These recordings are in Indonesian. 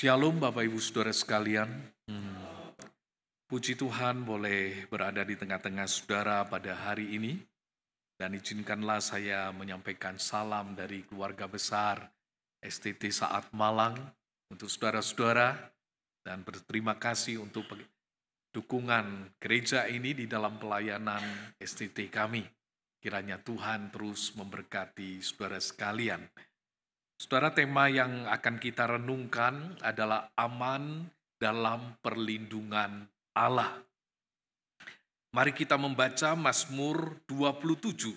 Shalom Bapak Ibu Saudara sekalian. Puji Tuhan boleh berada di tengah-tengah saudara pada hari ini. Dan izinkanlah saya menyampaikan salam dari keluarga besar STT Saat Malang untuk saudara-saudara. Dan berterima kasih untuk dukungan gereja ini di dalam pelayanan STT kami. Kiranya Tuhan terus memberkati saudara sekalian. Saudara, tema yang akan kita renungkan adalah aman dalam perlindungan Allah. Mari kita membaca Mazmur 27.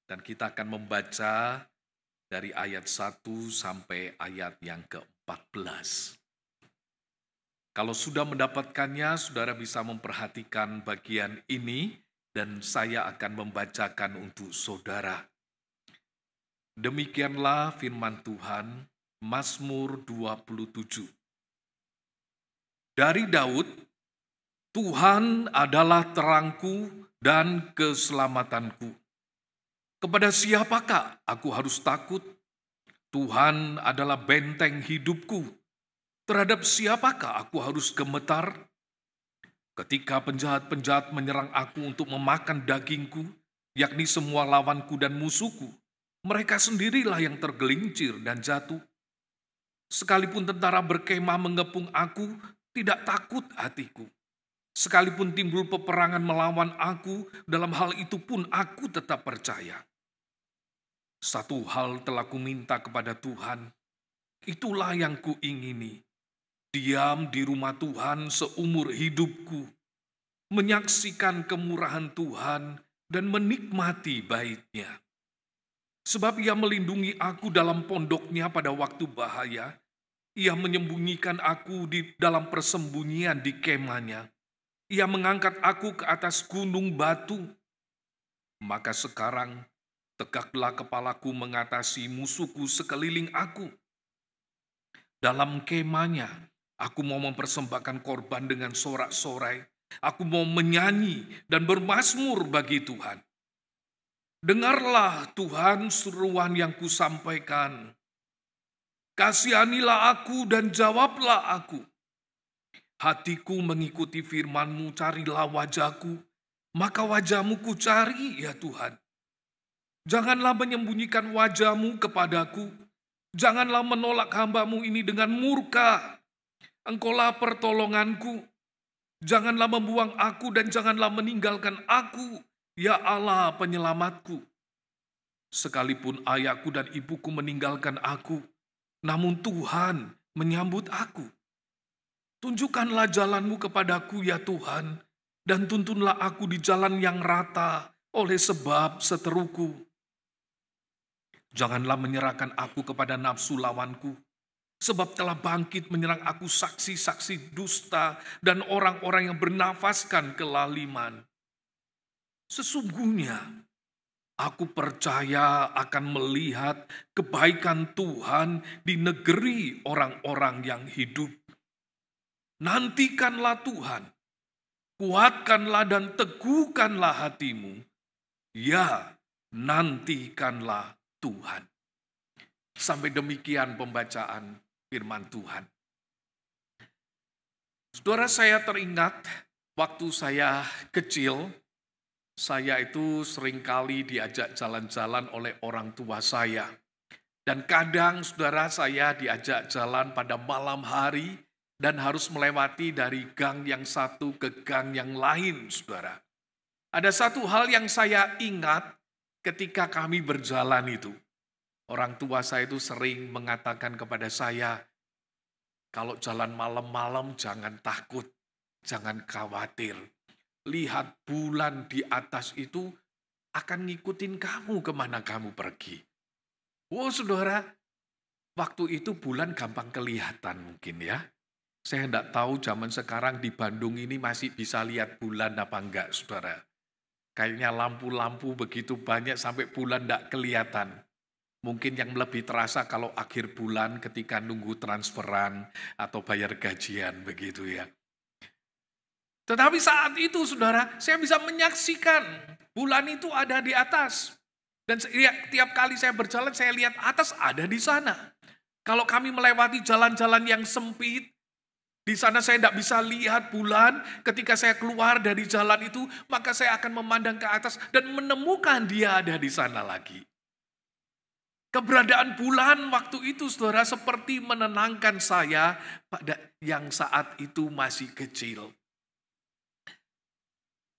Dan kita akan membaca dari ayat 1 sampai ayat yang ke-14. Kalau sudah mendapatkannya, saudara bisa memperhatikan bagian ini dan saya akan membacakan untuk saudara. Demikianlah firman Tuhan, Mazmur 27. Dari Daud, Tuhan adalah terangku dan keselamatanku. Kepada siapakah aku harus takut? Tuhan adalah benteng hidupku. Terhadap siapakah aku harus gemetar? Ketika penjahat-penjahat menyerang aku untuk memakan dagingku, yakni semua lawanku dan musuhku, mereka sendirilah yang tergelincir dan jatuh. Sekalipun tentara berkemah mengepung aku, tidak takut hatiku. Sekalipun timbul peperangan melawan aku, dalam hal itu pun aku tetap percaya. Satu hal telah kuminta kepada Tuhan, itulah yang kuingini. Diam di rumah Tuhan seumur hidupku, menyaksikan kemurahan Tuhan dan menikmati bait-Nya. Sebab Ia melindungi aku dalam pondoknya pada waktu bahaya. Ia menyembunyikan aku di dalam persembunyian di kemahnya. Ia mengangkat aku ke atas gunung batu. Maka sekarang tegaklah kepalaku mengatasi musuhku sekeliling aku. Dalam kemahnya aku mau mempersembahkan korban dengan sorak-sorai. Aku mau menyanyi dan bermazmur bagi Tuhan. Dengarlah Tuhan seruan yang kusampaikan. Kasihanilah aku dan jawablah aku. Hatiku mengikuti firman-Mu, carilah wajah-Ku, maka wajah-Mu ku cari ya Tuhan. Janganlah menyembunyikan wajah-Mu kepadaku, janganlah menolak hamba-Mu ini dengan murka. Engkaulah pertolonganku, janganlah membuang aku dan janganlah meninggalkan aku. Ya Allah penyelamatku, sekalipun ayahku dan ibuku meninggalkan aku, namun Tuhan menyambut aku. Tunjukkanlah jalan-Mu kepadaku ya Tuhan, dan tuntunlah aku di jalan yang rata oleh sebab seteruku. Janganlah menyerahkan aku kepada nafsu lawanku, sebab telah bangkit menyerang aku saksi-saksi dusta dan orang-orang yang bernafaskan kelaliman. Sesungguhnya, aku percaya akan melihat kebaikan Tuhan di negeri orang-orang yang hidup. Nantikanlah Tuhan, kuatkanlah dan teguhkanlah hatimu. Ya, nantikanlah Tuhan. Sampai demikian pembacaan firman Tuhan. Saudara, saya teringat waktu saya kecil, saya itu seringkali diajak jalan-jalan oleh orang tua saya. Dan kadang saudara saya diajak jalan pada malam hari dan harus melewati dari gang yang satu ke gang yang lain, saudara. Ada satu hal yang saya ingat ketika kami berjalan itu. Orang tua saya itu sering mengatakan kepada saya, kalau jalan malam-malam jangan takut, jangan khawatir. Lihat bulan di atas itu akan ngikutin kamu kemana kamu pergi. Oh saudara, waktu itu bulan gampang kelihatan mungkin ya. Saya tidak tahu zaman sekarang di Bandung ini masih bisa lihat bulan apa enggak saudara. Kayaknya lampu-lampu begitu banyak sampai bulan tidak kelihatan. Mungkin yang lebih terasa kalau akhir bulan ketika nunggu transferan atau bayar gajian begitu ya. Tetapi saat itu saudara, saya bisa menyaksikan bulan itu ada di atas. Dan tiap kali saya berjalan, saya lihat atas ada di sana. Kalau kami melewati jalan-jalan yang sempit, di sana saya tidak bisa lihat bulan. Ketika saya keluar dari jalan itu, maka saya akan memandang ke atas dan menemukan dia ada di sana lagi. Keberadaan bulan waktu itu, saudara, seperti menenangkan saya pada yang saat itu masih kecil.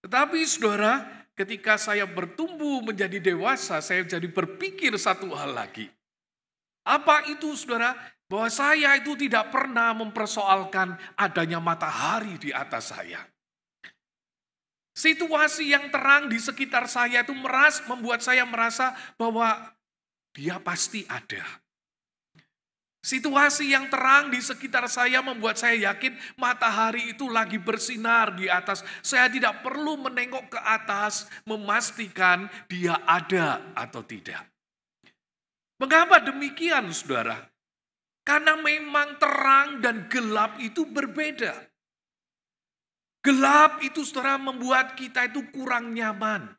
Tetapi saudara, ketika saya bertumbuh menjadi dewasa, saya jadi berpikir satu hal lagi. Apa itu, saudara? Bahwa saya itu tidak pernah mempersoalkan adanya matahari di atas saya. Situasi yang terang di sekitar saya itu membuat saya merasa bahwa dia pasti ada. Situasi yang terang di sekitar saya membuat saya yakin matahari itu lagi bersinar di atas. Saya tidak perlu menengok ke atas memastikan dia ada atau tidak. Mengapa demikian, saudara? Karena memang terang dan gelap itu berbeda. Gelap itu, saudara, membuat kita itu kurang nyaman.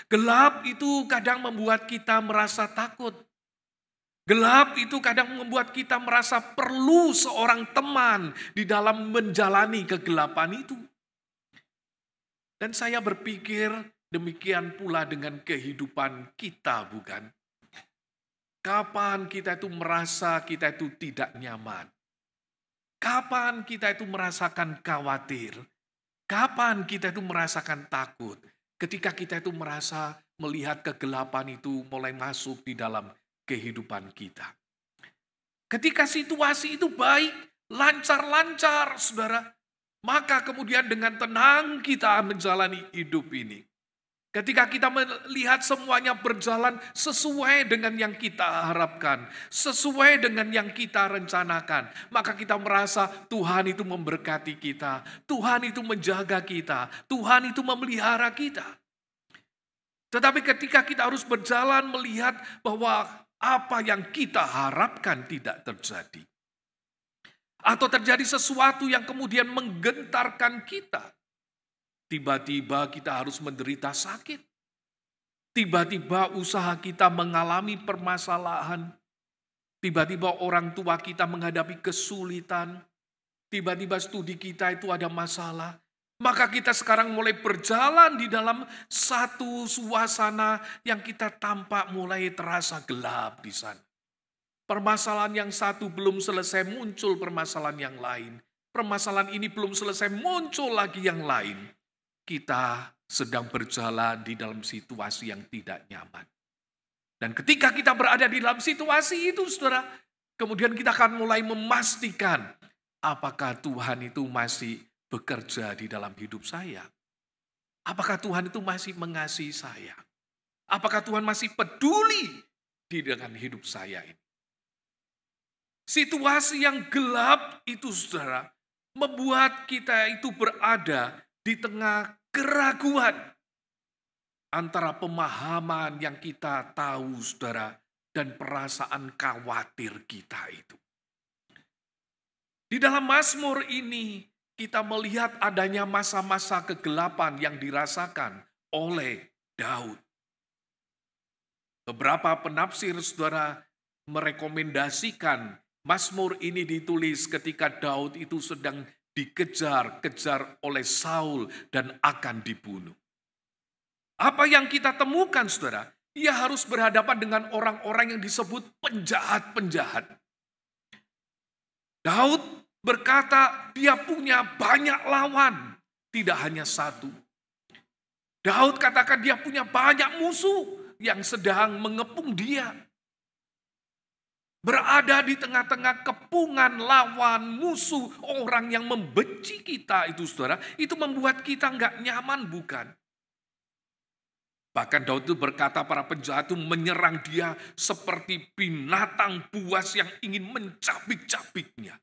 Gelap itu kadang membuat kita merasa takut. Gelap itu kadang membuat kita merasa perlu seorang teman di dalam menjalani kegelapan itu. Dan saya berpikir demikian pula dengan kehidupan kita, bukan? Kapan kita itu merasa kita itu tidak nyaman? Kapan kita itu merasakan khawatir? Kapan kita itu merasakan takut? Ketika kita itu merasa melihat kegelapan itu mulai masuk di dalam kehidupan kita. Ketika situasi itu baik, lancar-lancar, saudara, maka kemudian dengan tenang kita menjalani hidup ini. Ketika kita melihat semuanya berjalan sesuai dengan yang kita harapkan, sesuai dengan yang kita rencanakan, maka kita merasa Tuhan itu memberkati kita, Tuhan itu menjaga kita, Tuhan itu memelihara kita. Tetapi ketika kita harus berjalan melihat bahwa apa yang kita harapkan tidak terjadi, atau terjadi sesuatu yang kemudian menggentarkan kita, tiba-tiba kita harus menderita sakit. Tiba-tiba usaha kita mengalami permasalahan. Tiba-tiba orang tua kita menghadapi kesulitan. Tiba-tiba studi kita itu ada masalah. Maka kita sekarang mulai berjalan di dalam satu suasana yang kita tampak mulai terasa gelap di sana. Permasalahan yang satu belum selesai, muncul permasalahan yang lain. Permasalahan ini belum selesai, muncul lagi yang lain. Kita sedang berjalan di dalam situasi yang tidak nyaman. Dan ketika kita berada di dalam situasi itu, saudara, kemudian kita akan mulai memastikan apakah Tuhan itu masih bekerja di dalam hidup saya. Apakah Tuhan itu masih mengasihi saya? Apakah Tuhan masih peduli dengan hidup saya ini? Situasi yang gelap itu, saudara, membuat kita itu berada di tengah keraguan antara pemahaman yang kita tahu, saudara, dan perasaan khawatir kita itu. Di dalam Mazmur ini kita melihat adanya masa-masa kegelapan yang dirasakan oleh Daud. Beberapa penafsir, saudara, merekomendasikan Mazmur ini ditulis ketika Daud itu sedang dikejar-kejar oleh Saul dan akan dibunuh. Apa yang kita temukan, saudara? Ia harus berhadapan dengan orang-orang yang disebut penjahat-penjahat. Daud berkata dia punya banyak lawan, tidak hanya satu. Daud katakan dia punya banyak musuh yang sedang mengepung dia. Berada di tengah-tengah kepungan lawan musuh, orang yang membenci kita itu, saudara, itu membuat kita nggak nyaman, bukan? Bahkan Daud itu berkata para penjahat itu menyerang dia seperti binatang buas yang ingin mencabik-cabiknya.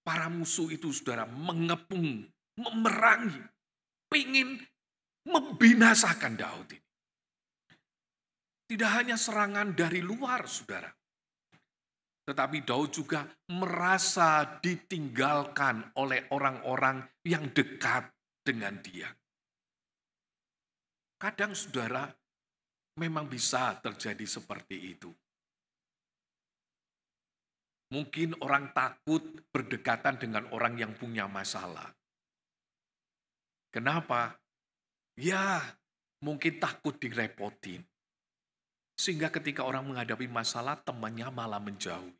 Para musuh itu, saudara, mengepung, memerangi, ingin membinasakan Daud ini. Tidak hanya serangan dari luar, saudara. Tetapi Daud juga merasa ditinggalkan oleh orang-orang yang dekat dengan dia. Kadang, saudara, memang bisa terjadi seperti itu. Mungkin orang takut berdekatan dengan orang yang punya masalah. Kenapa? Ya, mungkin takut direpotin. Sehingga ketika orang menghadapi masalah, temannya malah menjauh.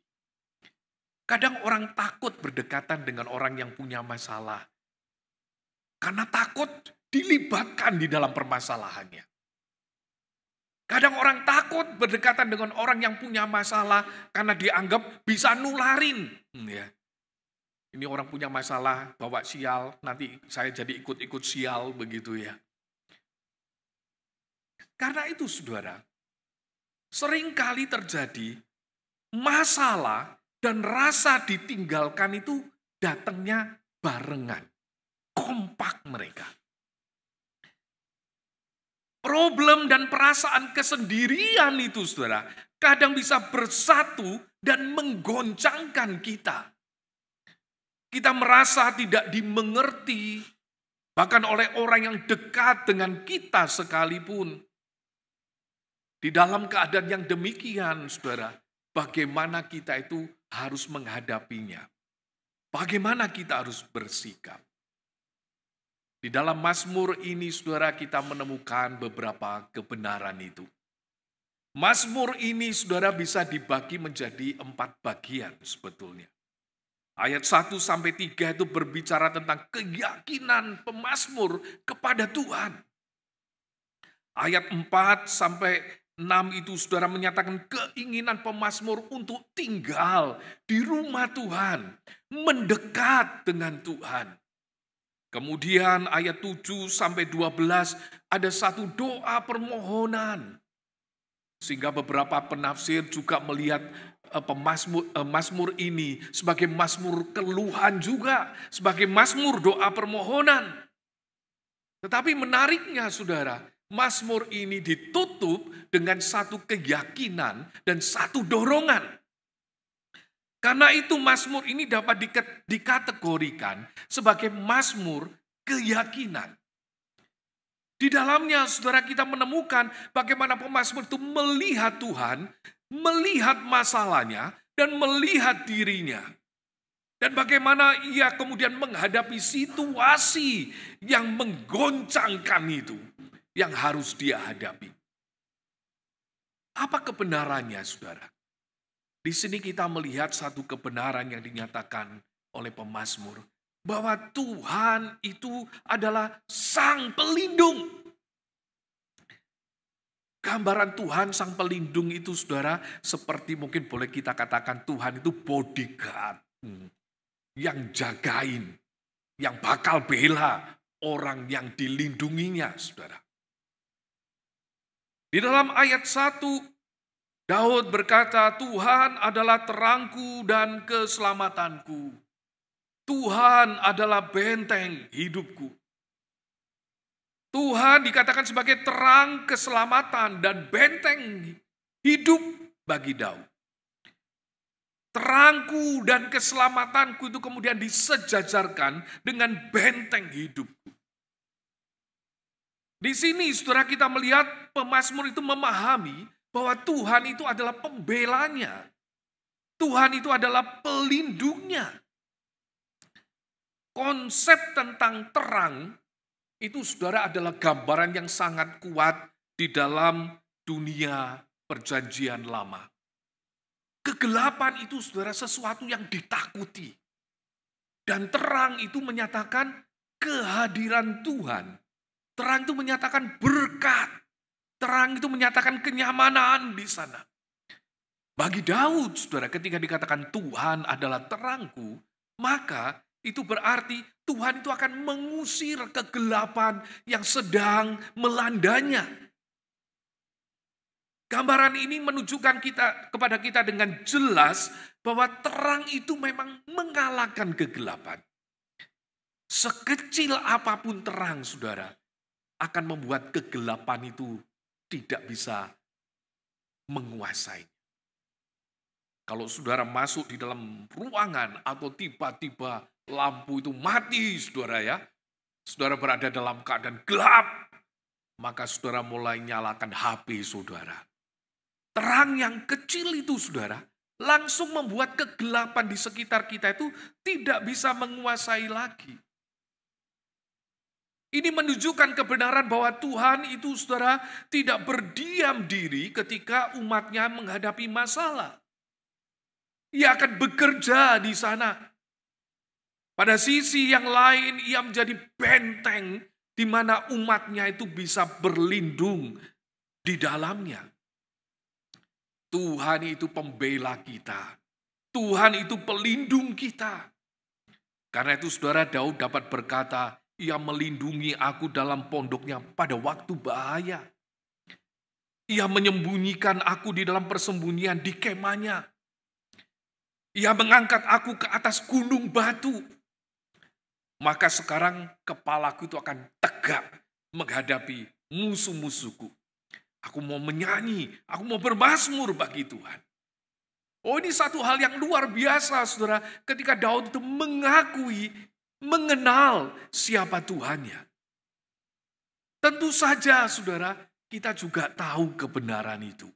Kadang orang takut berdekatan dengan orang yang punya masalah. Karena takut dilibatkan di dalam permasalahannya. Kadang orang takut berdekatan dengan orang yang punya masalah karena dianggap bisa nularin. Ya. Ini orang punya masalah, bawa sial, nanti saya jadi ikut-ikut sial begitu ya. Karena itu saudara, seringkali terjadi masalah dan rasa ditinggalkan itu datangnya barengan. Kompak mereka. Problem dan perasaan kesendirian itu saudara, kadang bisa bersatu dan menggoncangkan kita. Kita merasa tidak dimengerti, bahkan oleh orang yang dekat dengan kita sekalipun. Di dalam keadaan yang demikian, saudara, bagaimana kita itu harus menghadapinya? Bagaimana kita harus bersikap? Di dalam Mazmur ini, saudara, kita menemukan beberapa kebenaran itu. Mazmur ini, saudara, bisa dibagi menjadi 4 bagian sebetulnya. Ayat 1-3 itu berbicara tentang keyakinan pemazmur kepada Tuhan. Ayat 4-6 itu saudara menyatakan keinginan pemazmur untuk tinggal di rumah Tuhan, mendekat dengan Tuhan. Kemudian ayat 7-12 ada satu doa permohonan. Sehingga beberapa penafsir juga melihat Mazmur ini sebagai mazmur keluhan juga, sebagai mazmur doa permohonan. Tetapi menariknya saudara, Mazmur ini ditutup dengan satu keyakinan dan satu dorongan. Karena itu Mazmur ini dapat dikategorikan sebagai Mazmur keyakinan. Di dalamnya saudara kita menemukan bagaimana pemazmur itu melihat Tuhan, melihat masalahnya, dan melihat dirinya. Dan bagaimana ia kemudian menghadapi situasi yang menggoncangkan itu, yang harus dia hadapi. Apa kebenarannya saudara? Di sini kita melihat satu kebenaran yang dinyatakan oleh pemazmur. Bahwa Tuhan itu adalah sang pelindung. Gambaran Tuhan sang pelindung itu saudara, seperti mungkin boleh kita katakan Tuhan itu bodyguard. Yang jagain, yang bakal bela orang yang dilindunginya saudara. Di dalam ayat 1, Daud berkata, Tuhan adalah terangku dan keselamatanku. Tuhan adalah benteng hidupku. Tuhan dikatakan sebagai terang keselamatan dan benteng hidup bagi Daud. Terangku dan keselamatanku itu kemudian disejajarkan dengan benteng hidupku. Di sini saudara kita melihat pemazmur itu memahami bahwa Tuhan itu adalah pembelanya. Tuhan itu adalah pelindungnya. Konsep tentang terang itu saudara adalah gambaran yang sangat kuat di dalam dunia perjanjian lama. Kegelapan itu saudara sesuatu yang ditakuti. Dan terang itu menyatakan kehadiran Tuhan. Terang itu menyatakan berkat. Terang itu menyatakan kenyamanan di sana. Bagi Daud, saudara, ketika dikatakan Tuhan adalah terangku, maka itu berarti Tuhan itu akan mengusir kegelapan yang sedang melandanya. Gambaran ini menunjukkan kepada kita dengan jelas bahwa terang itu memang mengalahkan kegelapan. Sekecil apapun terang, saudara, akan membuat kegelapan itu tidak bisa menguasai. Kalau saudara masuk di dalam ruangan atau tiba-tiba lampu itu mati, saudara ya. Saudara berada dalam keadaan gelap. maka saudara mulai nyalakan HP saudara. Terang yang kecil itu saudara, langsung membuat kegelapan di sekitar kita itu tidak bisa menguasai lagi. Ini menunjukkan kebenaran bahwa Tuhan itu saudara tidak berdiam diri ketika umatnya menghadapi masalah. Ia akan bekerja di sana. Pada sisi yang lain ia menjadi benteng di mana umatnya itu bisa berlindung di dalamnya. Tuhan itu pembela kita. Tuhan itu pelindung kita. Karena itu saudara, Daud dapat berkata, ia melindungi aku dalam pondoknya pada waktu bahaya. Ia menyembunyikan aku di dalam persembunyian di kemahnya. Ia mengangkat aku ke atas gunung batu. Maka sekarang kepalaku itu akan tegak menghadapi musuh-musuhku. Aku mau menyanyi, aku mau bermazmur bagi Tuhan. Oh, ini satu hal yang luar biasa saudara, ketika Daud itu mengakui, mengenal siapa Tuhannya. Tentu saja saudara, kita juga tahu kebenaran itu.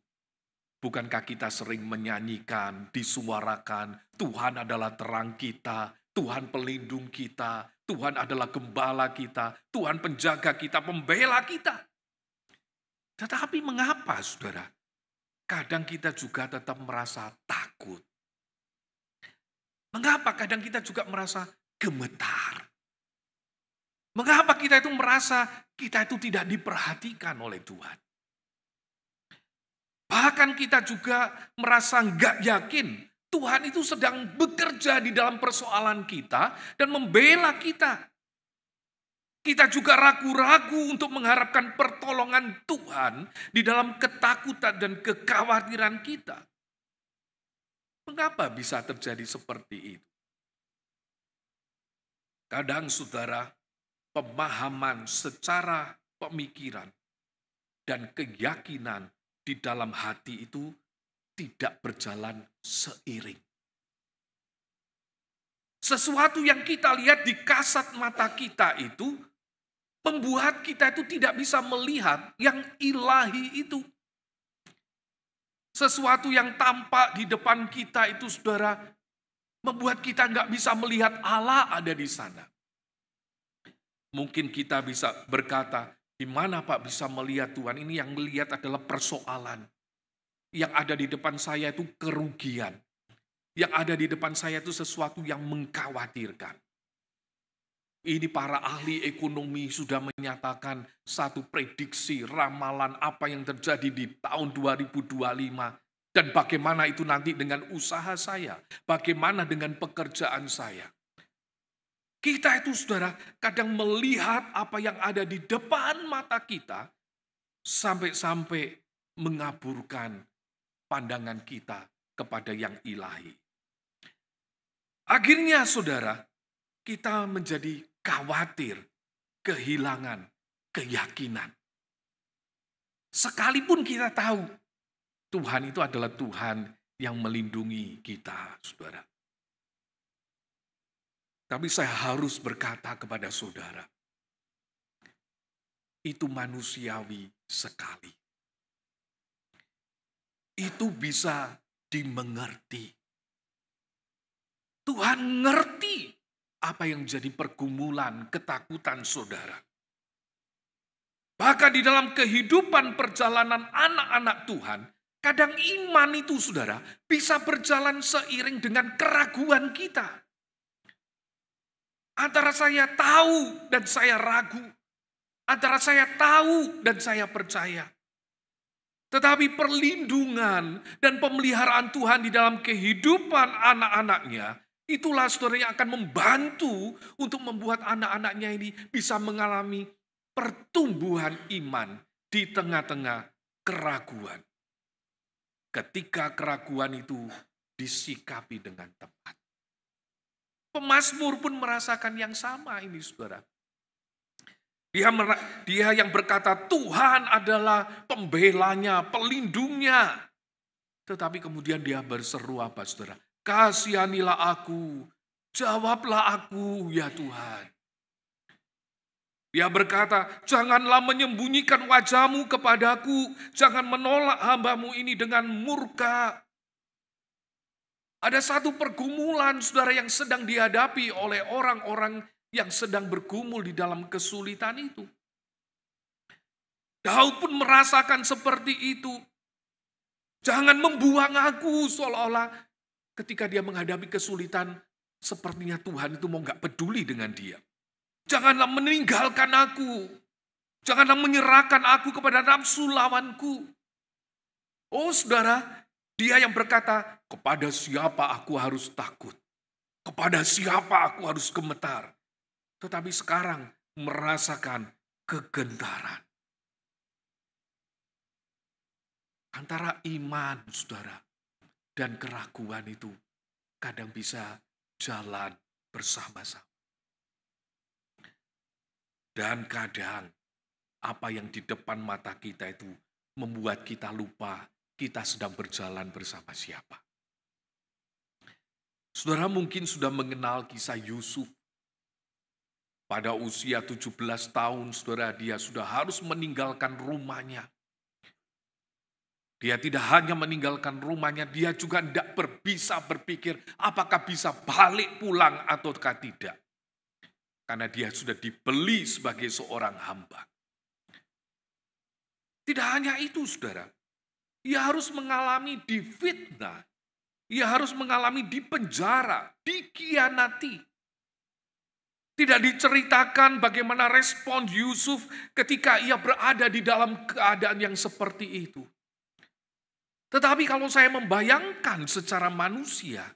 Bukankah kita sering menyanyikan, disuarakan, Tuhan adalah terang kita, Tuhan pelindung kita, Tuhan adalah gembala kita, Tuhan penjaga kita, pembela kita. Tetapi mengapa saudara? Kadang kita juga tetap merasa takut. Mengapa kadang kita juga merasa gemetar? Mengapa kita itu merasa kita itu tidak diperhatikan oleh Tuhan? Bahkan kita juga merasa nggak yakin Tuhan itu sedang bekerja di dalam persoalan kita dan membela kita. Kita juga ragu-ragu untuk mengharapkan pertolongan Tuhan di dalam ketakutan dan kekhawatiran kita. Mengapa bisa terjadi seperti itu? Kadang saudara, pemahaman secara pemikiran dan keyakinan di dalam hati itu tidak berjalan seiring. Sesuatu yang kita lihat di kasat mata kita itu membuat kita itu tidak bisa melihat yang ilahi itu. Sesuatu yang tampak di depan kita itu saudara, membuat kita nggak bisa melihat Allah ada di sana. Mungkin kita bisa berkata, di mana Pak bisa melihat Tuhan? Ini yang melihat adalah persoalan. Yang ada di depan saya itu kerugian. Yang ada di depan saya itu sesuatu yang mengkhawatirkan. Ini para ahli ekonomi sudah menyatakan satu prediksi ramalan apa yang terjadi di tahun 2025. Dan bagaimana itu nanti dengan usaha saya. Bagaimana dengan pekerjaan saya. Kita itu saudara kadang melihat apa yang ada di depan mata kita. Sampai-sampai mengaburkan pandangan kita kepada yang ilahi. Akhirnya saudara, kita menjadi khawatir, kehilangan keyakinan. Sekalipun kita tahu Tuhan itu adalah Tuhan yang melindungi kita, saudara. Tapi saya harus berkata kepada saudara, itu manusiawi sekali. Itu bisa dimengerti. Tuhan ngerti apa yang menjadi pergumulan, ketakutan saudara. Bahkan di dalam kehidupan perjalanan anak-anak Tuhan, kadang iman itu saudara bisa berjalan seiring dengan keraguan kita. Antara saya tahu dan saya ragu. Antara saya tahu dan saya percaya. Tetapi perlindungan dan pemeliharaan Tuhan di dalam kehidupan anak-anaknya, itulah saudara yang akan membantu untuk membuat anak-anaknya ini bisa mengalami pertumbuhan iman di tengah-tengah keraguan. Ketika keraguan itu disikapi dengan tepat. Pemazmur pun merasakan yang sama ini saudara. Dia yang berkata Tuhan adalah pembelanya, pelindungnya. Tetapi kemudian dia berseru apa saudara? Kasihanilah aku, jawablah aku ya Tuhan. Dia berkata, janganlah menyembunyikan wajahmu kepadaku, jangan menolak hamba-mu ini dengan murka. Ada satu pergumulan, saudara, yang sedang dihadapi oleh orang-orang yang sedang bergumul di dalam kesulitan itu. Daud pun merasakan seperti itu. Jangan membuang aku, seolah-olah ketika dia menghadapi kesulitan, sepertinya Tuhan itu mau gak peduli dengan dia. Janganlah meninggalkan aku. Janganlah menyerahkan aku kepada nafsu lawanku. Oh saudara, dia yang berkata, kepada siapa aku harus takut? Kepada siapa aku harus gemetar? Tetapi sekarang merasakan kegentaran. Antara iman, saudara, dan keraguan itu kadang bisa jalan bersama-sama. Dan kadang apa yang di depan mata kita itu membuat kita lupa kita sedang berjalan bersama siapa. Saudara mungkin sudah mengenal kisah Yusuf. Pada usia 17 tahun, saudara, dia sudah harus meninggalkan rumahnya. Dia tidak hanya meninggalkan rumahnya, dia juga tidak bisa berpikir apakah bisa balik pulang ataukah tidak. Karena dia sudah dibeli sebagai seorang hamba. Tidak hanya itu, saudara. Ia harus mengalami difitnah. Ia harus mengalami dipenjara, dikhianati. Tidak diceritakan bagaimana respon Yusuf ketika ia berada di dalam keadaan yang seperti itu. Tetapi kalau saya membayangkan secara manusia,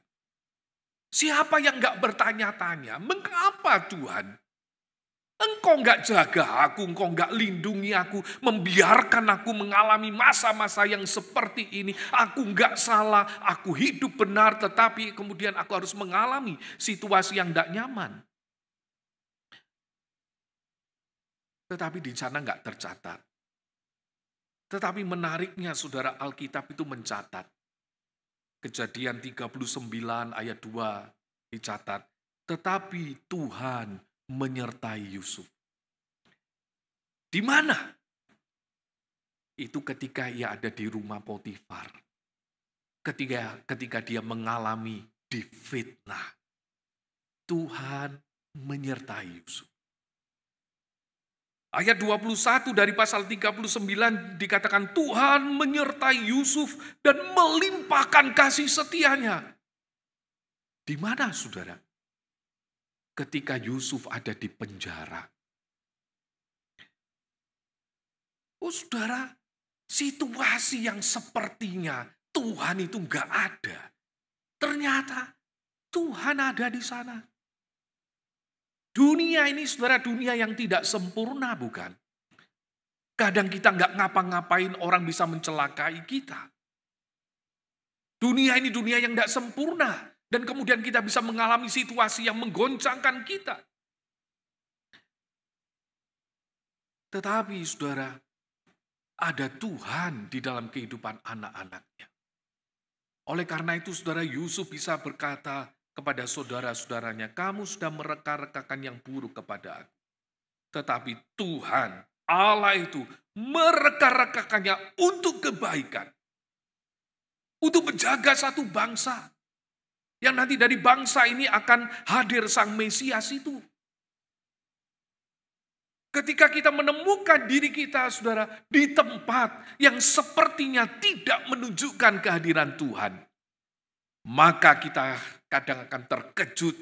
siapa yang gak bertanya-tanya, mengapa Tuhan? Engkau gak jaga aku, engkau gak lindungi aku, membiarkan aku mengalami masa-masa yang seperti ini. Aku gak salah, aku hidup benar, tetapi kemudian aku harus mengalami situasi yang gak nyaman. Tetapi di sana gak tercatat. Tetapi menariknya saudara, Alkitab itu mencatat. Kejadian 39 ayat 2 dicatat. Tetapi Tuhan menyertai Yusuf. Di mana? Itu ketika ia ada di rumah Potifar. Ketika dia mengalami difitnah. Tuhan menyertai Yusuf. Ayat 21 dari pasal 39 dikatakan Tuhan menyertai Yusuf dan melimpahkan kasih setianya. Di mana saudara? Ketika Yusuf ada di penjara. Oh saudara, situasi yang sepertinya Tuhan itu enggak ada. Ternyata Tuhan ada di sana. Dunia ini saudara, dunia yang tidak sempurna bukan? Kadang kita nggak ngapa-ngapain orang bisa mencelakai kita. Dunia ini dunia yang tidak sempurna. Dan kemudian kita bisa mengalami situasi yang menggoncangkan kita. Tetapi saudara, ada Tuhan di dalam kehidupan anak-anaknya. Oleh karena itu saudara, Yusuf bisa berkata kepada saudara-saudaranya, kamu sudah mereka-rekakan yang buruk kepada aku. Tetapi Tuhan, Allah itu mereka-rekakannya untuk kebaikan. Untuk menjaga satu bangsa. Yang nanti dari bangsa ini akan hadir sang Mesias itu. Ketika kita menemukan diri kita, saudara, di tempat yang sepertinya tidak menunjukkan kehadiran Tuhan. Maka kita kadang akan terkejut.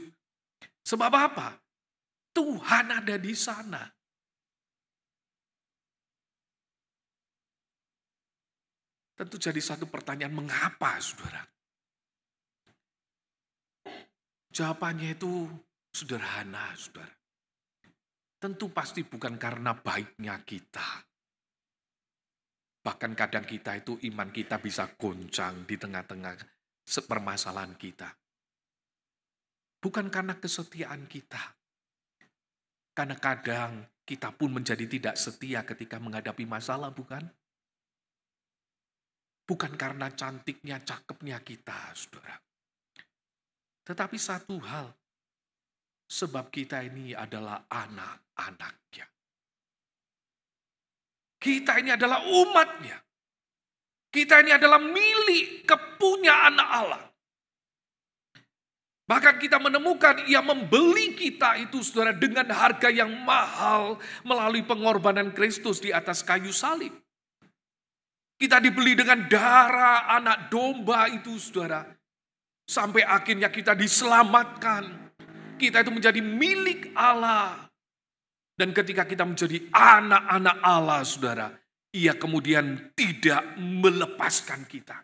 Sebab apa? Tuhan ada di sana. Tentu jadi satu pertanyaan, mengapa saudara? Jawabannya itu sederhana saudara. Tentu pasti bukan karena baiknya kita. Bahkan kadang kita itu iman kita bisa goncang di tengah-tengah permasalahan kita. Bukan karena kesetiaan kita. Karena kadang kita pun menjadi tidak setia ketika menghadapi masalah, bukan? Bukan karena cantiknya, cakepnya kita, saudara. Tetapi satu hal, sebab kita ini adalah anak-anaknya. Kita ini adalah umatnya. Kita ini adalah milik kepunyaan Allah. Bahkan kita menemukan ia membeli kita itu saudara dengan harga yang mahal melalui pengorbanan Kristus di atas kayu salib. Kita dibeli dengan darah anak domba itu saudara. Sampai akhirnya kita diselamatkan. Kita itu menjadi milik Allah. Dan ketika kita menjadi anak-anak Allah saudara, ia kemudian tidak melepaskan kita.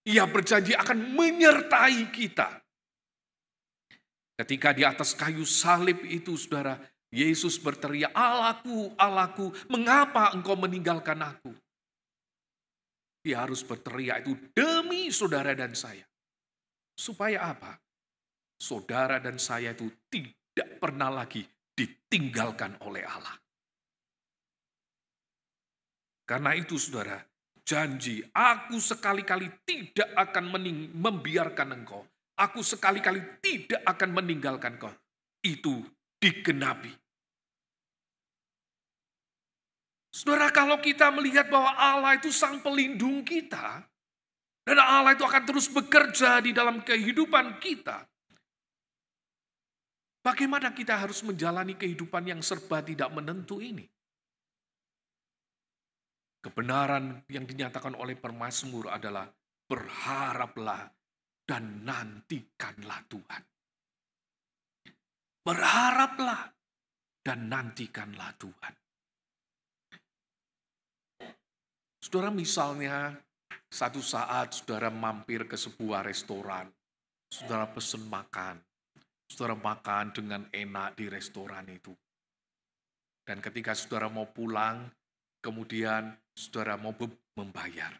Ia berjanji akan menyertai kita. Ketika di atas kayu salib itu saudara, Yesus berteriak, "Allahku, Allahku, mengapa engkau meninggalkan aku?" Dia harus berteriak itu demi saudara dan saya. Supaya apa? Saudara dan saya itu tidak pernah lagi ditinggalkan oleh Allah. Karena itu saudara, janji, aku sekali-kali tidak akan membiarkan engkau. Aku sekali-kali tidak akan meninggalkan kau. Itu digenapi. Saudara, kalau kita melihat bahwa Allah itu sang pelindung kita, dan Allah itu akan terus bekerja di dalam kehidupan kita, bagaimana kita harus menjalani kehidupan yang serba tidak menentu ini? Kebenaran yang dinyatakan oleh pemazmur adalah berharaplah dan nantikanlah Tuhan. Berharaplah dan nantikanlah Tuhan. Saudara, misalnya satu saat saudara mampir ke sebuah restoran, saudara pesen makan, saudara makan dengan enak di restoran itu. Dan ketika saudara mau pulang, kemudian saudara mau membayar.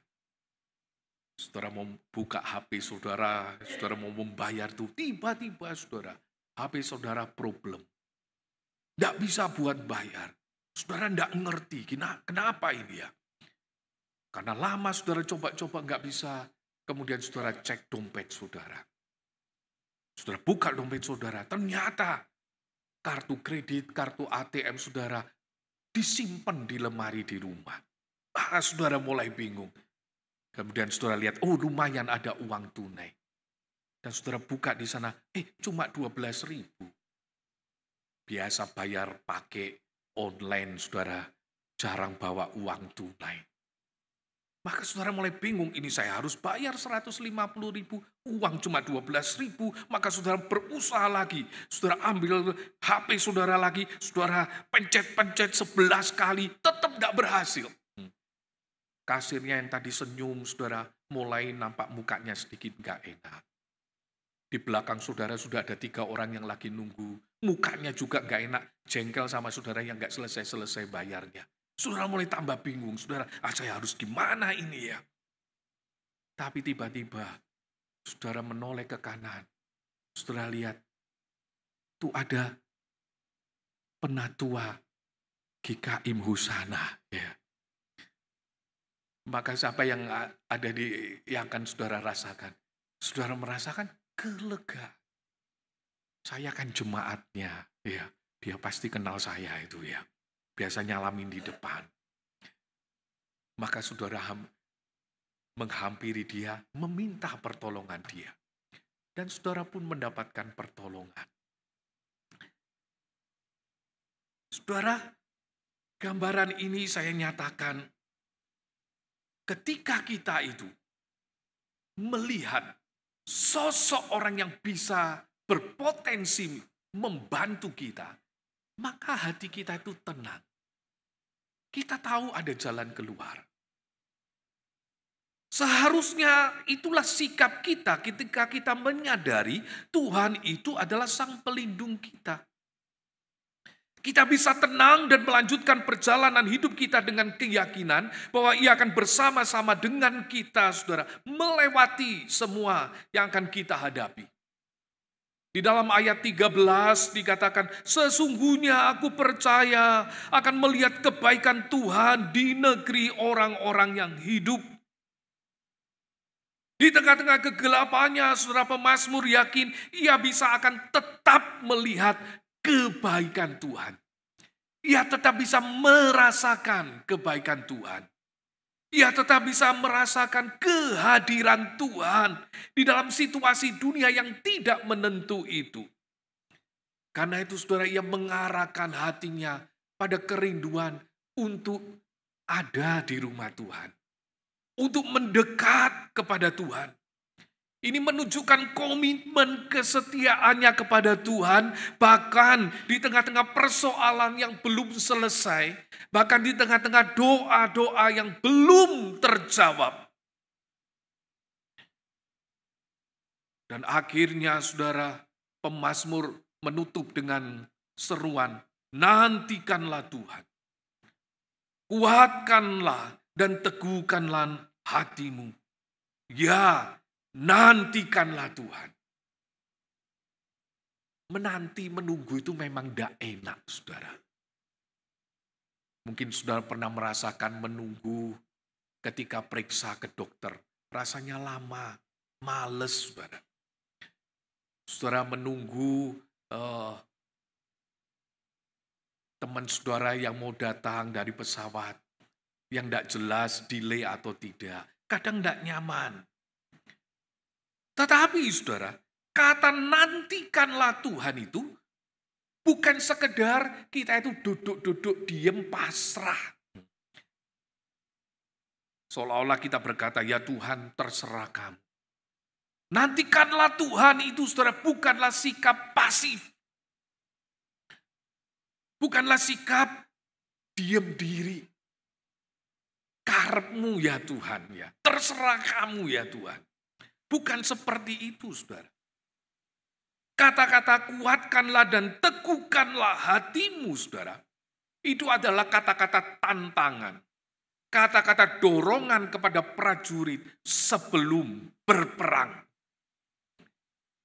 Saudara mau buka HP saudara mau membayar tuh, tiba-tiba saudara, HP saudara problem. Tidak bisa buat bayar. Saudara tidak ngerti, kenapa ini ya? Karena lama saudara coba-coba nggak bisa, kemudian saudara cek dompet saudara. Saudara buka dompet saudara, ternyata kartu kredit, kartu ATM saudara disimpan di lemari di rumah. Saudara mulai bingung. Kemudian saudara lihat, oh lumayan ada uang tunai. Dan saudara buka di sana, cuma 12.000. Biasa bayar pakai online, saudara jarang bawa uang tunai. Maka saudara mulai bingung, ini saya harus bayar 150.000, uang cuma 12.000. Maka saudara berusaha lagi, saudara ambil HP saudara lagi, saudara pencet-pencet 11 kali, tetap tidak berhasil. Kasirnya yang tadi senyum, saudara, mulai nampak mukanya sedikit gak enak. Di belakang saudara sudah ada 3 orang yang lagi nunggu. Mukanya juga gak enak, jengkel sama saudara yang gak selesai-selesai bayarnya. Saudara mulai tambah bingung, saudara, saya harus gimana ini ya? Tapi tiba-tiba, saudara menoleh ke kanan. Saudara lihat, tuh ada penatua GKIM Husana, ya. Maka siapa yang ada yang akan saudara rasakan? Saudara merasakan kelega. Saya kan jemaatnya, ya. Dia pasti kenal saya itu ya. Biasa nyalamin di depan. Maka saudara menghampiri dia, meminta pertolongan dia. Dan saudara pun mendapatkan pertolongan. Saudara, gambaran ini saya nyatakan, ketika kita itu melihat sosok orang yang bisa berpotensi membantu kita, maka hati kita itu tenang. Kita tahu ada jalan keluar. Seharusnya itulah sikap kita ketika kita menyadari Tuhan itu adalah sang pelindung kita. Kita bisa tenang dan melanjutkan perjalanan hidup kita dengan keyakinan bahwa Ia akan bersama-sama dengan kita, saudara, melewati semua yang akan kita hadapi. Di dalam ayat 13 dikatakan, sesungguhnya aku percaya akan melihat kebaikan Tuhan di negeri orang-orang yang hidup. Di tengah-tengah kegelapannya, saudara pemazmur yakin ia bisa akan tetap melihat kebaikan Tuhan. ia tetap bisa merasakan kebaikan Tuhan. Ia tetap bisa merasakan kehadiran Tuhan di dalam situasi dunia yang tidak menentu itu. Karena itu saudara, ia mengarahkan hatinya pada kerinduan untuk ada di rumah Tuhan. Untuk mendekat kepada Tuhan. Ini menunjukkan komitmen kesetiaannya kepada Tuhan, bahkan di tengah-tengah persoalan yang belum selesai, bahkan di tengah-tengah doa-doa yang belum terjawab. Dan akhirnya saudara, pemazmur menutup dengan seruan, nantikanlah Tuhan. Kuatkanlah dan teguhkanlah hatimu. Ya, nantikanlah Tuhan. Menanti, menunggu itu memang tidak enak, saudara. Mungkin saudara pernah merasakan menunggu ketika periksa ke dokter. Rasanya lama, males, saudara. Saudara menunggu teman saudara yang mau datang dari pesawat, yang tidak jelas delay atau tidak. Kadang tidak nyaman. Tetapi saudara, kata nantikanlah Tuhan itu bukan sekedar kita itu duduk-duduk diem pasrah. Seolah-olah kita berkata, ya Tuhan terserah kamu. Nantikanlah Tuhan itu saudara bukanlah sikap pasif. Bukanlah sikap diem diri. Karepmu ya Tuhan ya, terserah kamu ya Tuhan. Bukan seperti itu, saudara. Kata-kata kuatkanlah dan teguhkanlah hatimu, saudara. Itu adalah kata-kata tantangan. Kata-kata dorongan kepada prajurit sebelum berperang.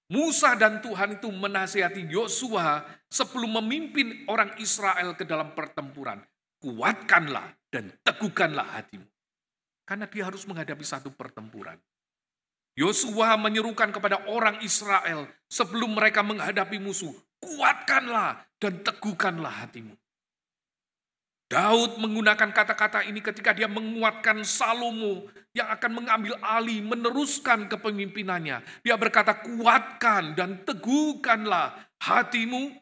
Musa dan Tuhan itu menasihati Yosua sebelum memimpin orang Israel ke dalam pertempuran. Kuatkanlah dan teguhkanlah hatimu. Karena dia harus menghadapi satu pertempuran. Yosua menyerukan kepada orang Israel sebelum mereka menghadapi musuh. Kuatkanlah dan teguhkanlah hatimu. Daud menggunakan kata-kata ini ketika dia menguatkan Salomo yang akan mengambil alih, meneruskan kepemimpinannya. Dia berkata, kuatkan dan teguhkanlah hatimu.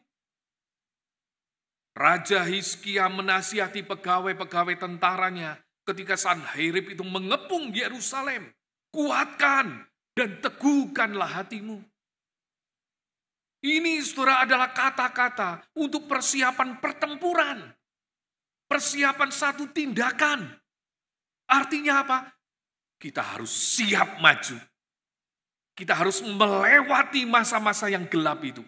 Raja Hizkia menasihati pegawai-pegawai tentaranya ketika Sanherib itu mengepung Yerusalem. Kuatkan dan teguhkanlah hatimu. Ini saudara adalah kata-kata untuk persiapan pertempuran. Persiapan satu tindakan. Artinya apa? Kita harus siap maju. Kita harus melewati masa-masa yang gelap itu.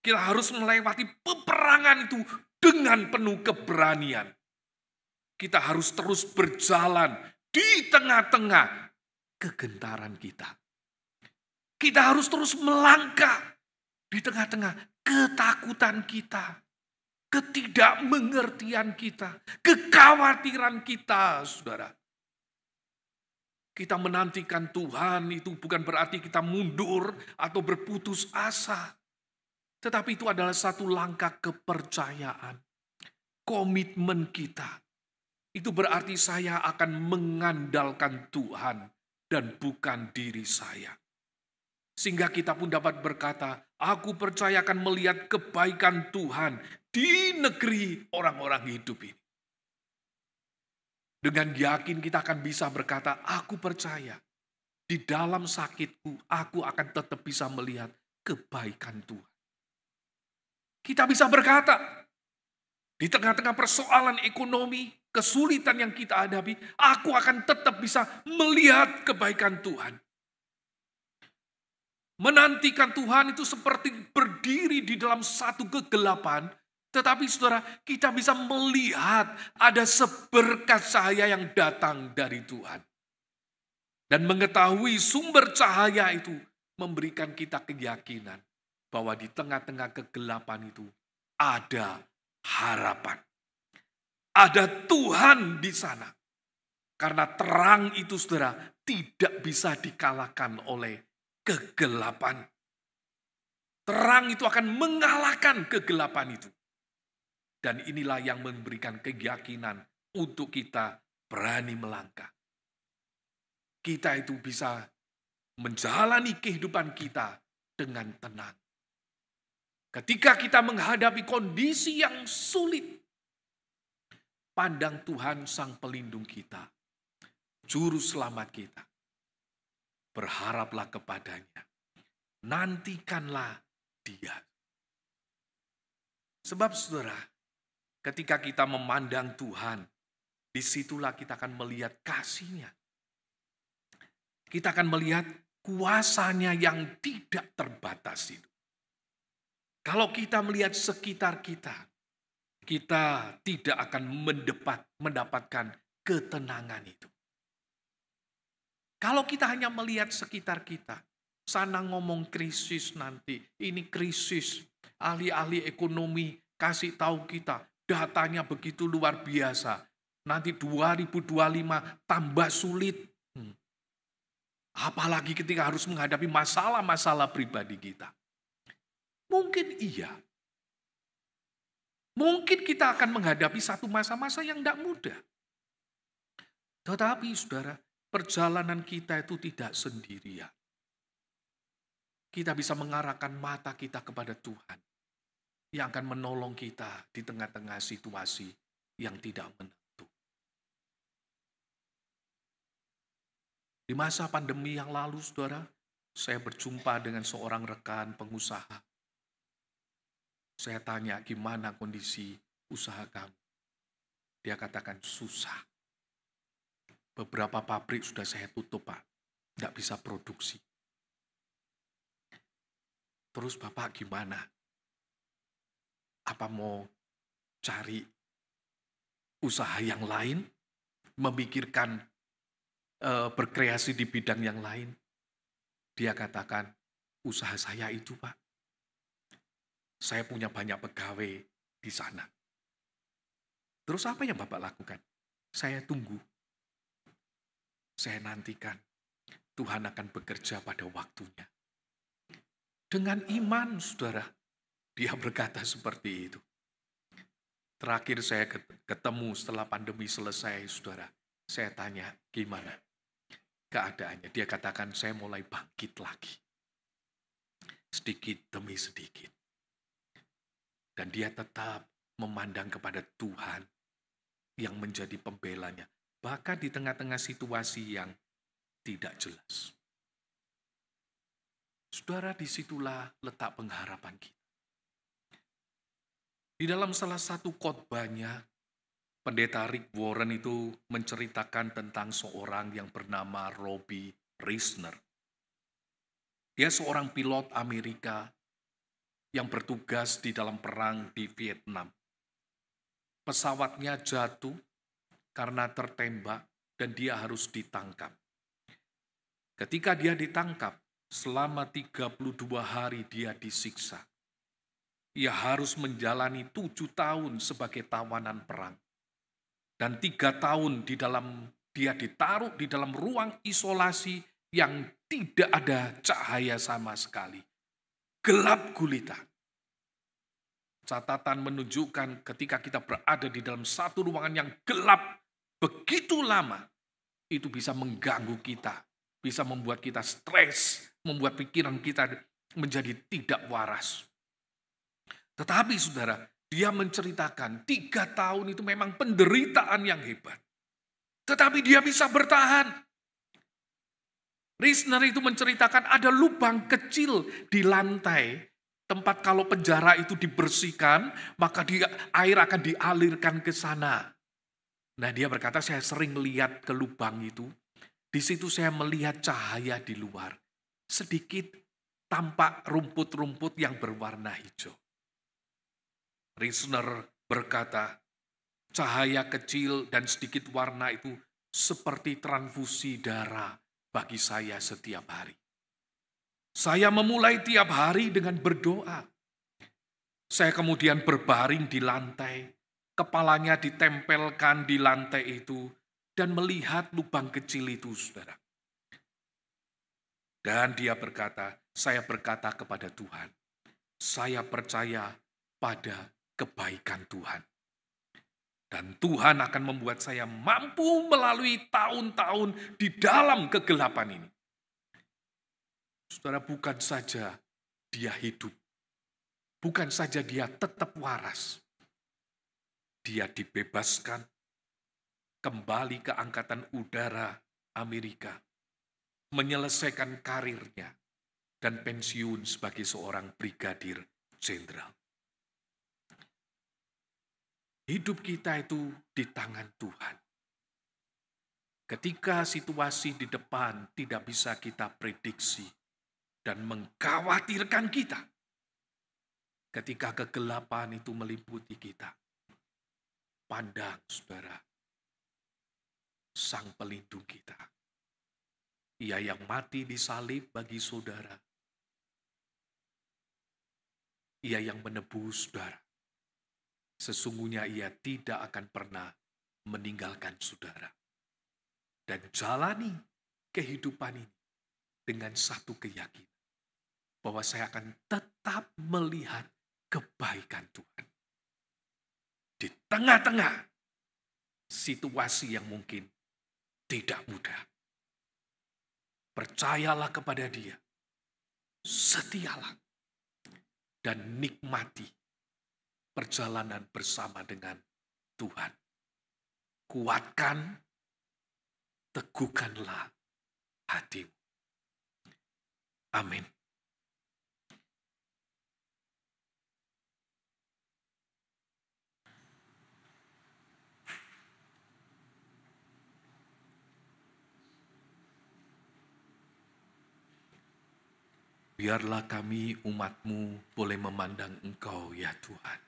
Kita harus melewati peperangan itu dengan penuh keberanian. Kita harus terus berjalan di tengah-tengah kegentaran kita. Kita harus terus melangkah di tengah-tengah ketakutan kita, ketidakmengertian kita, kekhawatiran kita, saudara. Kita menantikan Tuhan itu bukan berarti kita mundur atau berputus asa. Tetapi itu adalah satu langkah kepercayaan, komitmen kita. Itu berarti saya akan mengandalkan Tuhan dan bukan diri saya. Sehingga kita pun dapat berkata, aku percaya akan melihat kebaikan Tuhan di negeri orang-orang hidup ini. Dengan yakin kita akan bisa berkata, aku percaya di dalam sakitku aku akan tetap bisa melihat kebaikan Tuhan. Kita bisa berkata, di tengah-tengah persoalan ekonomi, kesulitan yang kita hadapi, aku akan tetap bisa melihat kebaikan Tuhan. Menantikan Tuhan itu seperti berdiri di dalam satu kegelapan, tetapi saudara, kita bisa melihat ada seberkas cahaya yang datang dari Tuhan. Dan mengetahui sumber cahaya itu memberikan kita keyakinan bahwa di tengah-tengah kegelapan itu ada harapan. Ada Tuhan di sana. Karena terang itu saudara tidak bisa dikalahkan oleh kegelapan. Terang itu akan mengalahkan kegelapan itu. Dan inilah yang memberikan keyakinan untuk kita berani melangkah. Kita itu bisa menjalani kehidupan kita dengan tenang. Ketika kita menghadapi kondisi yang sulit, pandang Tuhan Sang Pelindung kita, Juru Selamat kita. Berharaplah kepadanya. Nantikanlah Dia. Sebab saudara, ketika kita memandang Tuhan, disitulah kita akan melihat kasih-Nya. Kita akan melihat kuasa-Nya yang tidak terbatas itu. Kalau kita melihat sekitar kita, kita tidak akan mendapatkan ketenangan itu. Kalau kita hanya melihat sekitar kita, sana ngomong krisis nanti, ini krisis, ahli-ahli ekonomi kasih tahu kita, datanya begitu luar biasa. Nanti 2025 tambah sulit. Apalagi ketika harus menghadapi masalah-masalah pribadi kita. Mungkin iya. Mungkin kita akan menghadapi satu masa-masa yang tidak mudah. Tetapi saudara, perjalanan kita itu tidak sendirian. Kita bisa mengarahkan mata kita kepada Tuhan yang akan menolong kita di tengah-tengah situasi yang tidak menentu. Di masa pandemi yang lalu, saudara, saya berjumpa dengan seorang rekan pengusaha. Saya tanya, gimana kondisi usaha kamu? Dia katakan, susah. Beberapa pabrik sudah saya tutup, Pak. Tidak bisa produksi. Terus Bapak gimana? Apa mau cari usaha yang lain? Memikirkan berkreasi di bidang yang lain? Dia katakan, usaha saya itu, Pak. Saya punya banyak pegawai di sana. Terus apa yang Bapak lakukan? Saya tunggu. Saya nantikan. Tuhan akan bekerja pada waktunya. Dengan iman, saudara, dia berkata seperti itu. Terakhir saya ketemu setelah pandemi selesai, saudara. Saya tanya, gimana keadaannya? Dia katakan, saya mulai bangkit lagi. Sedikit demi sedikit. Dan dia tetap memandang kepada Tuhan yang menjadi pembelanya. Bahkan di tengah-tengah situasi yang tidak jelas. Saudara, disitulah letak pengharapan kita. Di dalam salah satu khotbahnya, Pendeta Rick Warren itu menceritakan tentang seorang yang bernama Robbie Risner. Dia seorang pilot Amerika yang bertugas di dalam perang di Vietnam. Pesawatnya jatuh karena tertembak dan dia harus ditangkap. Ketika dia ditangkap, selama 32 hari dia disiksa. Ia harus menjalani 7 tahun sebagai tawanan perang. Dan 3 tahun dia ditaruh di dalam ruang isolasi yang tidak ada cahaya sama sekali. Gelap gulita. Catatan menunjukkan ketika kita berada di dalam satu ruangan yang gelap begitu lama, itu bisa mengganggu kita, bisa membuat kita stres, membuat pikiran kita menjadi tidak waras. Tetapi saudara, dia menceritakan 3 tahun itu memang penderitaan yang hebat. Tetapi dia bisa bertahan. Risner itu menceritakan ada lubang kecil di lantai, tempat kalau penjara itu dibersihkan, maka air akan dialirkan ke sana. Nah, dia berkata, saya sering lihat ke lubang itu. Di situ saya melihat cahaya di luar. Sedikit tampak rumput-rumput yang berwarna hijau. Risner berkata, cahaya kecil dan sedikit warna itu seperti transfusi darah bagi saya setiap hari. Saya memulai tiap hari dengan berdoa. Saya kemudian berbaring di lantai, kepalanya ditempelkan di lantai itu, dan melihat lubang kecil itu, saudara. Dan dia berkata, saya berkata kepada Tuhan, saya percaya pada kebaikan Tuhan. Dan Tuhan akan membuat saya mampu melalui tahun-tahun di dalam kegelapan ini. Saudara, bukan saja dia hidup, bukan saja dia tetap waras, dia dibebaskan kembali ke Angkatan Udara Amerika, menyelesaikan karirnya, dan pensiun sebagai seorang brigadir jenderal. Hidup kita itu di tangan Tuhan. Ketika situasi di depan tidak bisa kita prediksi dan mengkhawatirkan kita, ketika kegelapan itu meliputi kita, pandang saudara, Sang Pelindung kita. Ia yang mati disalib bagi saudara. Ia yang menebus saudara. Sesungguhnya ia tidak akan pernah meninggalkan saudara. Dan jalani kehidupan ini dengan satu keyakinan. Bahwa saya akan tetap melihat kebaikan Tuhan. Di tengah-tengah situasi yang mungkin tidak mudah. Percayalah kepada Dia. Setialah. Dan nikmati perjalanan bersama dengan Tuhan. Kuatkan, teguhkanlah hatimu. Amin. Biarlah kami umat-Mu boleh memandang Engkau ya Tuhan.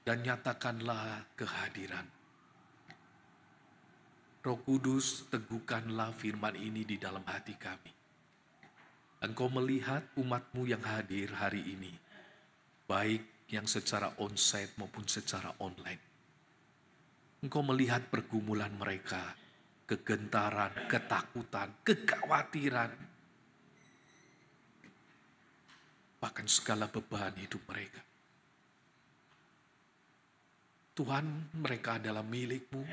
Dan nyatakanlah kehadiran. Roh Kudus, teguhkanlah firman ini di dalam hati kami. Engkau melihat umat-Mu yang hadir hari ini, baik yang secara onsite maupun secara online. Engkau melihat pergumulan mereka, kegentaran, ketakutan, kekhawatiran, bahkan segala beban hidup mereka. Tuhan, mereka adalah milik-Mu.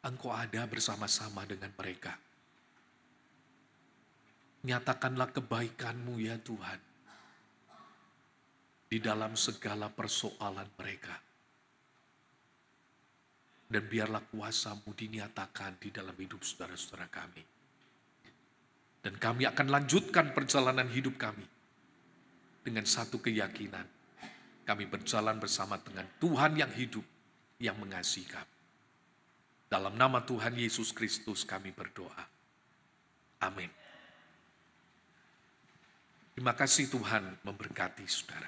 Engkau ada bersama-sama dengan mereka. Nyatakanlah kebaikan-Mu ya Tuhan, di dalam segala persoalan mereka. Dan biarlah kuasa-Mu dinyatakan di dalam hidup saudara-saudara kami. Dan kami akan lanjutkan perjalanan hidup kami dengan satu keyakinan. Kami berjalan bersama dengan Tuhan yang hidup, yang mengasihi kami. Dalam nama Tuhan Yesus Kristus kami berdoa. Amin. Terima kasih Tuhan memberkati saudara.